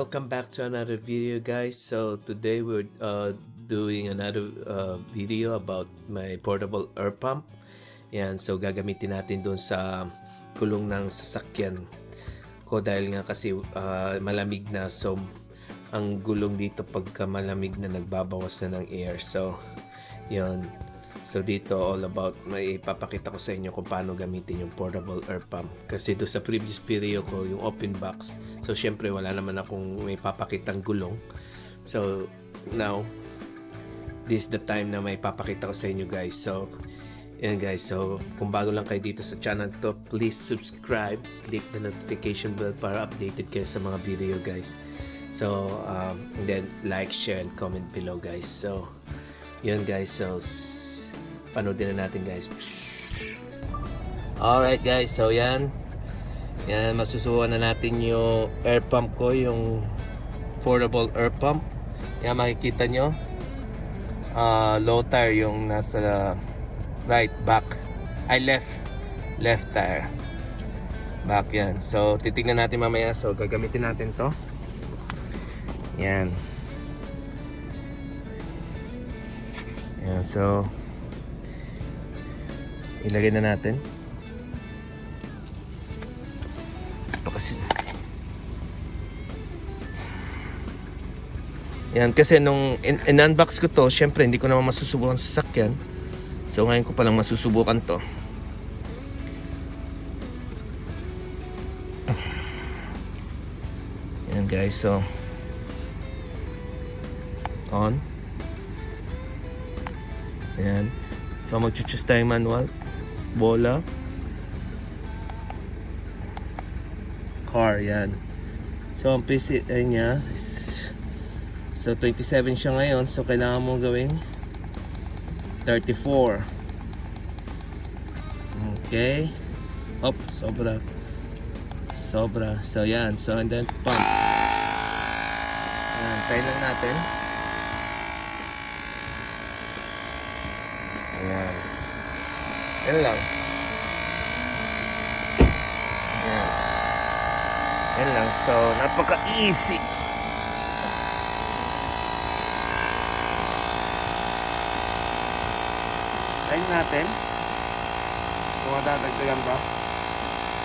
welcome back to another video, guys. So today we're doing another video about my portable air pump. Yan, so gagamitin natin doon sa gulong ng sasakyan ko dahil nga kasi malamig na, so ang gulong dito pagka malamig na nagbabawas na ng air. So yun, so dito all about, may ipapakita ko sa inyo kung paano gamitin yung portable air pump. Kasi doon sa previous video ko, yung open box, so syempre wala naman akong may papakitang gulong. So now, this is the time na may papakita ko sa inyo, guys. So yan, guys, so kung bago lang kayo dito sa channel to, please subscribe, click the notification bell para updated kayo sa mga video, guys. So and then like, share, and comment below, guys. So yun, guys, so panoodin na natin, guys. Alright, guys, so yan, masusubukan na natin yung air pump ko, yung portable air pump. Yan, makikita nyo low tire yung nasa right, back, left tire, back. Yan, so titignan natin mamaya. So gagamitin natin to. Yan, so ilagay na natin ito kasi. Yan, kasi nung in-unbox ko to, syempre hindi ko naman masusubukan sa sasakyan. So ngayon ko palang masusubukan to. Yan, guys, so on. Yan, so mag-choose tayong manual, bola, car. Yan, so ang PCI nya is, so 27 siya ngayon, so kailangan mo gawing 34. Okay, sobra. So yan, so and then pump. Yan, try lang natin. Yan, yan lang. Yan lang, so napaka-easy. Try natin kung madadagdagan ba.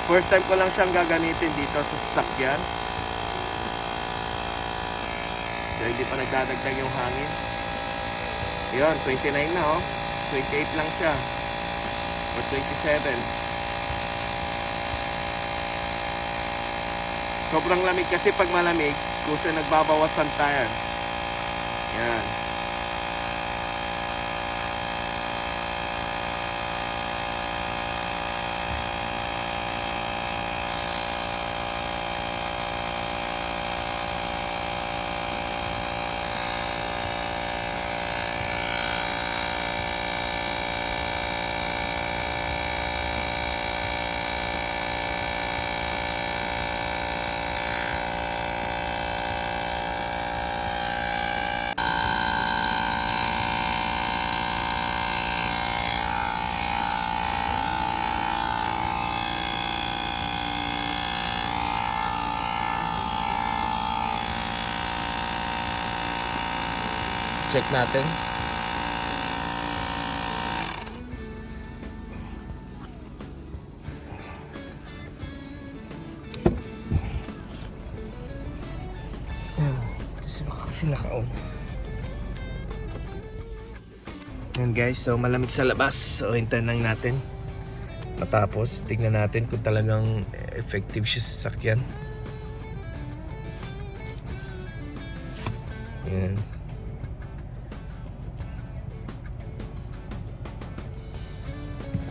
First time ko lang siyang gagamitin dito sa sasakyan, so hindi pa nagdadagdag yung hangin. Yun, 29 na, 28 lang siya, or 27. Sobrang lamig kasi pag malamig, kasi nagbabawas ang tire. Yan. Check natin. Kasi naka-on. Yan, guys, so malamig sa labas, so hintayin lang natin matapos. Tignan natin kung talagang effective siya sa sasakyan. Yan.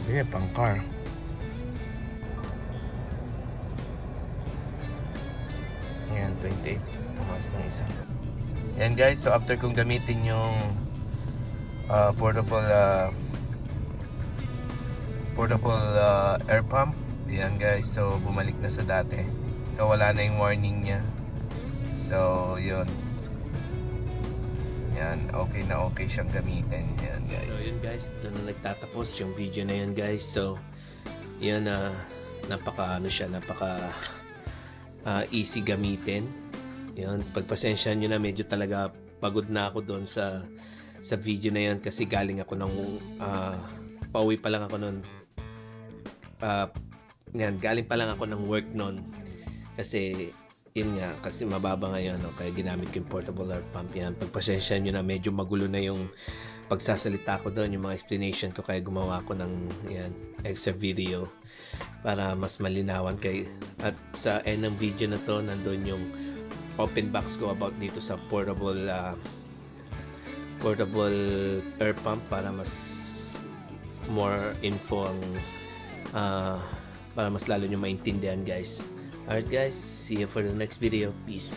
Hindi, pang car. Ayan, 28. Tumas ng isa. Ayan, guys, so after kong gamitin yung portable air pump, ayan, guys, so bumalik na sa dati. So wala na yung warning niya. So yun. Yan, okay na okay siyang gamitin. Yan, guys. So yun, guys, doon na nagtatapos yung video na yun, guys. So yun, napaka easy gamitin. Yun, pagpasensyahan nyo na, medyo talaga pagod na ako doon sa video na yun kasi galing ako ng pauwi pa lang ako noon. Yan, galing pa lang ako ng work noon kasi yun nga, kasi mababa ngayon, no? Kaya ginamit ko yung portable air pump. Yan, pagpasensyahan nyo na, medyo magulo na yung pagsasalita ko doon, yung mga explanation ko, kaya gumawa ko ng yan, extra video para mas malinawan kay. At sa end ng video na to, nandun yung open box ko about dito sa portable air pump para mas more info ang para mas lalo nyo maintindihan, guys. Alright guys, see you for the next video. Peace.